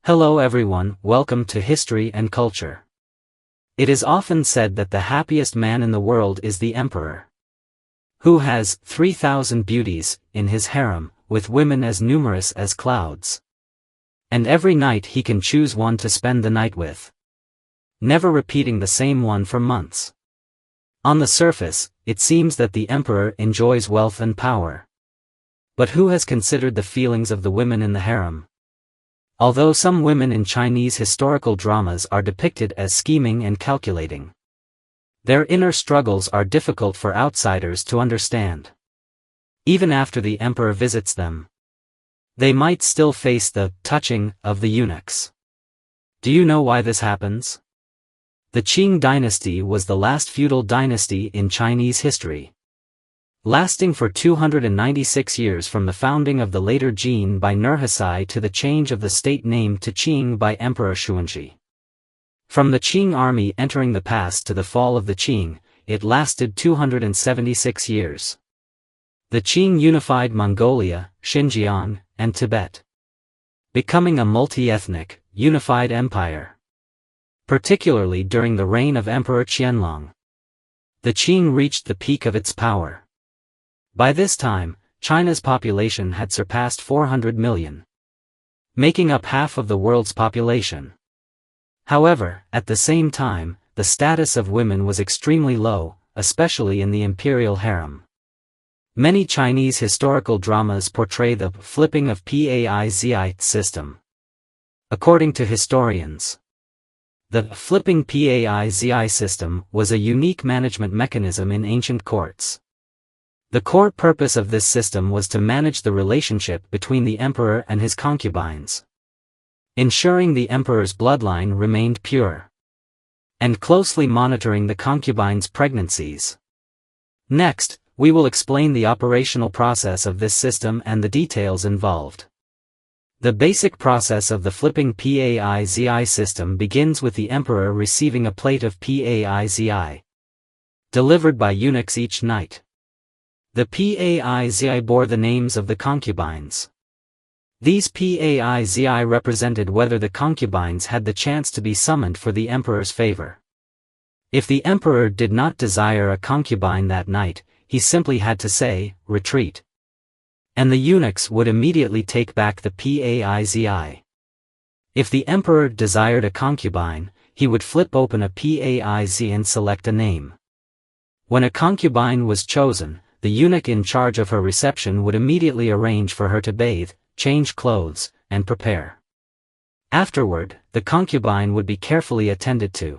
Hello everyone, welcome to History and Culture. It is often said that the happiest man in the world is the emperor, who has 3,000 beauties in his harem, with women as numerous as clouds. And every night he can choose one to spend the night with, never repeating the same one for months. On the surface, it seems that the emperor enjoys wealth and power. But who has considered the feelings of the women in the harem? Although some women in Chinese historical dramas are depicted as scheming and calculating, their inner struggles are difficult for outsiders to understand. Even after the emperor visits them, they might still face the touching of the eunuchs. Do you know why this happens? The Qing dynasty was the last feudal dynasty in Chinese history, lasting for 296 years from the founding of the later Jin by Nurhaci to the change of the state name to Qing by Emperor Xuanzhi. From the Qing army entering the past to the fall of the Qing, it lasted 276 years. The Qing unified Mongolia, Xinjiang, and Tibet, becoming a multi-ethnic, unified empire. Particularly during the reign of Emperor Qianlong, the Qing reached the peak of its power. By this time, China's population had surpassed 400 million, making up half of the world's population. However, at the same time, the status of women was extremely low, especially in the imperial harem. Many Chinese historical dramas portray the flipping of pizi system. According to historians, the flipping pizi system was a unique management mechanism in ancient courts. The core purpose of this system was to manage the relationship between the emperor and his concubines, ensuring the emperor's bloodline remained pure, and closely monitoring the concubines' pregnancies. Next, we will explain the operational process of this system and the details involved. The basic process of the flipping pizi system begins with the emperor receiving a plate of pizi, delivered by eunuchs each night. The pizi bore the names of the concubines. These pizi represented whether the concubines had the chance to be summoned for the emperor's favor. If the emperor did not desire a concubine that night, he simply had to say, "Retreat." And the eunuchs would immediately take back the pizi. If the emperor desired a concubine, he would flip open a pizi and select a name. When a concubine was chosen, the eunuch in charge of her reception would immediately arrange for her to bathe, change clothes, and prepare. Afterward, the concubine would be carefully attended to.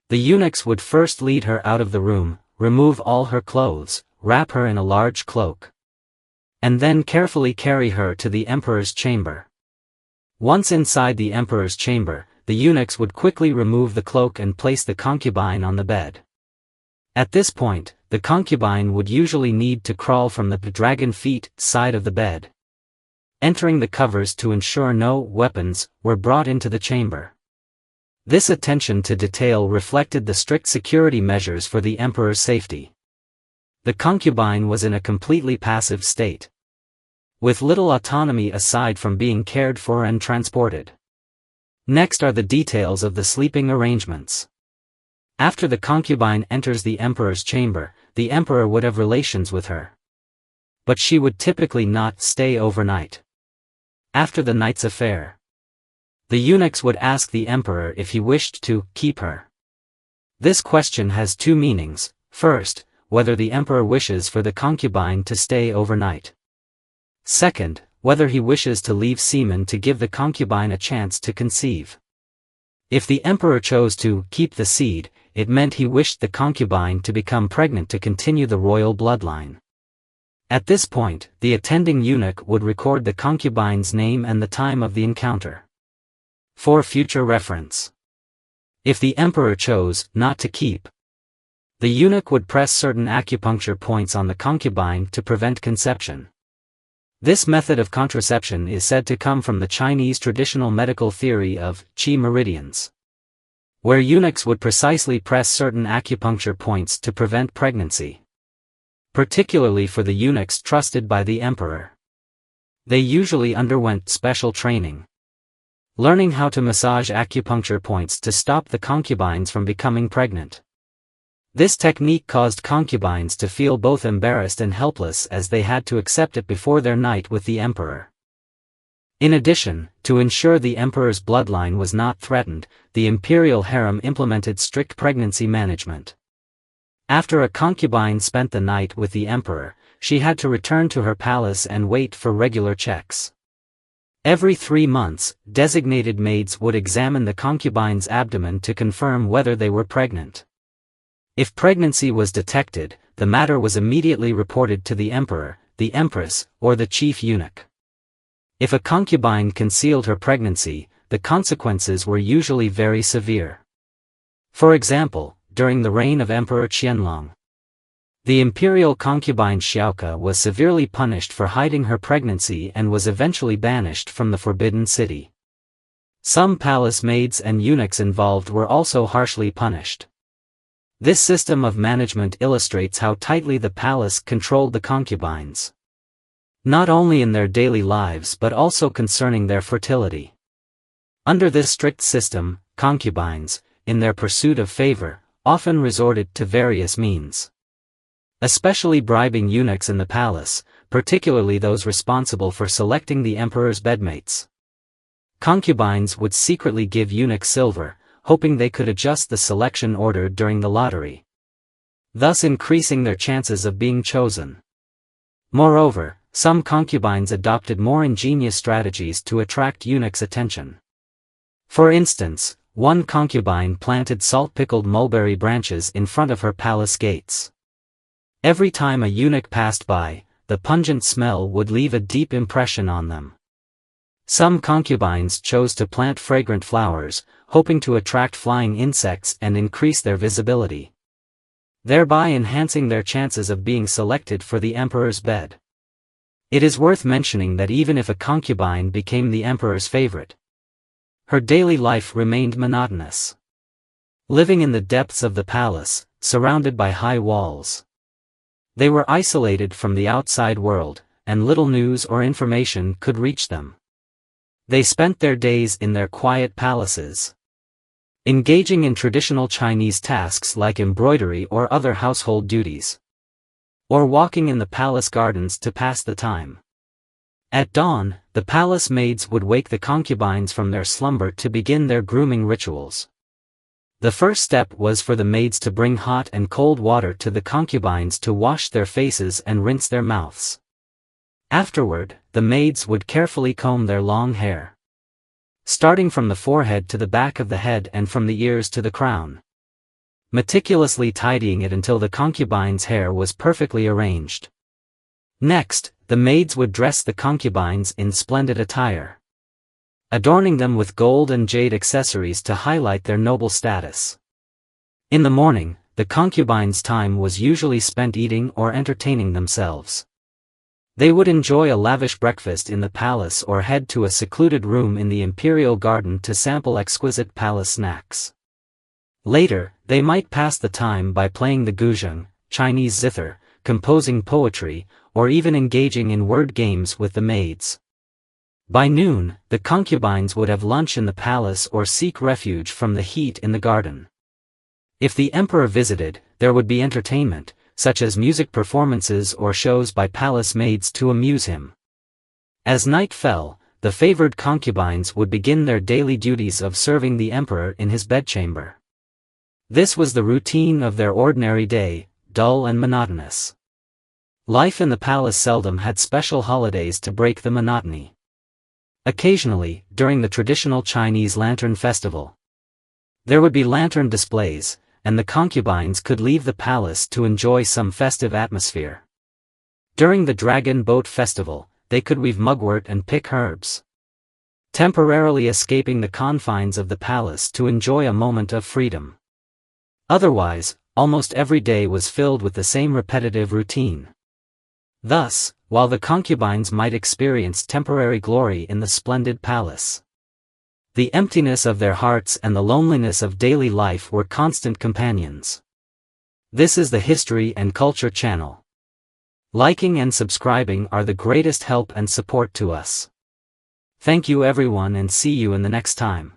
The eunuchs would first lead her out of the room, remove all her clothes, wrap her in a large cloak, and then carefully carry her to the emperor's chamber. Once inside the emperor's chamber, the eunuchs would quickly remove the cloak and place the concubine on the bed. At this point, the concubine would usually need to crawl from the dragon feet side of the bed, entering the covers to ensure no weapons were brought into the chamber. This attention to detail reflected the strict security measures for the emperor's safety. The concubine was in a completely passive state, with little autonomy aside from being cared for and transported. Next are the details of the sleeping arrangements. After the concubine enters the emperor's chamber, the emperor would have relations with her, but she would typically not stay overnight. After the night's affair, the eunuchs would ask the emperor if he wished to keep her. This question has two meanings. First, whether the emperor wishes for the concubine to stay overnight. Second, whether he wishes to leave semen to give the concubine a chance to conceive. If the emperor chose to keep the seed, it meant he wished the concubine to become pregnant to continue the royal bloodline. At this point, the attending eunuch would record the concubine's name and the time of the encounter, for future reference. If the emperor chose not to keep, the eunuch would press certain acupuncture points on the concubine to prevent conception. This method of contraception is said to come from the Chinese traditional medical theory of qi meridians, where eunuchs would precisely press certain acupuncture points to prevent pregnancy, particularly for the eunuchs trusted by the emperor. They usually underwent special training. learning how to massage acupuncture points to stop the concubines from becoming pregnant. This technique caused concubines to feel both embarrassed and helpless as they had to accept it before their night with the emperor. In addition, to ensure the emperor's bloodline was not threatened, the imperial harem implemented strict pregnancy management. After a concubine spent the night with the emperor, she had to return to her palace and wait for regular checks. Every 3 months, designated maids would examine the concubine's abdomen to confirm whether they were pregnant. If pregnancy was detected, the matter was immediately reported to the emperor, the empress, or the chief eunuch. If a concubine concealed her pregnancy, the consequences were usually very severe. For example, during the reign of Emperor Qianlong, the imperial concubine Xiaoke was severely punished for hiding her pregnancy and was eventually banished from the Forbidden City. Some palace maids and eunuchs involved were also harshly punished. This system of management illustrates how tightly the palace controlled the concubines, not only in their daily lives but also concerning their fertility. Under this strict system, concubines, in their pursuit of favor, often resorted to various means, especially bribing eunuchs in the palace, particularly those responsible for selecting the emperor's bedmates. Concubines would secretly give eunuchs silver, hoping they could adjust the selection order during the lottery, thus increasing their chances of being chosen. Moreover, some concubines adopted more ingenious strategies to attract eunuchs' attention. For instance, one concubine planted salt-pickled mulberry branches in front of her palace gates. Every time a eunuch passed by, the pungent smell would leave a deep impression on them. Some concubines chose to plant fragrant flowers, hoping to attract flying insects and increase their visibility, thereby enhancing their chances of being selected for the emperor's bed. It is worth mentioning that even if a concubine became the emperor's favorite, her daily life remained monotonous. Living in the depths of the palace, surrounded by high walls, they were isolated from the outside world, and little news or information could reach them. They spent their days in their quiet palaces, engaging in traditional Chinese tasks like embroidery or other household duties, or walking in the palace gardens to pass the time. At dawn, the palace maids would wake the concubines from their slumber to begin their grooming rituals. The first step was for the maids to bring hot and cold water to the concubines to wash their faces and rinse their mouths. Afterward, the maids would carefully comb their long hair, starting from the forehead to the back of the head and from the ears to the crown, meticulously tidying it until the concubine's hair was perfectly arranged. Next, the maids would dress the concubines in splendid attire, adorning them with gold and jade accessories to highlight their noble status. In the morning, the concubines' time was usually spent eating or entertaining themselves. They would enjoy a lavish breakfast in the palace or head to a secluded room in the imperial garden to sample exquisite palace snacks. Later, they might pass the time by playing the guzheng, Chinese zither, composing poetry, or even engaging in word games with the maids. By noon, the concubines would have lunch in the palace or seek refuge from the heat in the garden. If the emperor visited, there would be entertainment, such as music performances or shows by palace maids to amuse him. As night fell, the favored concubines would begin their daily duties of serving the emperor in his bedchamber. This was the routine of their ordinary day, dull and monotonous. Life in the palace seldom had special holidays to break the monotony. Occasionally, during the traditional Chinese Lantern Festival, there would be lantern displays, and the concubines could leave the palace to enjoy some festive atmosphere. During the Dragon Boat Festival, they could weave mugwort and pick herbs, temporarily escaping the confines of the palace to enjoy a moment of freedom. Otherwise, almost every day was filled with the same repetitive routine. Thus, while the concubines might experience temporary glory in the splendid palace, the emptiness of their hearts and the loneliness of daily life were constant companions. This is the History and Culture channel. Liking and subscribing are the greatest help and support to us. Thank you everyone and see you in the next time.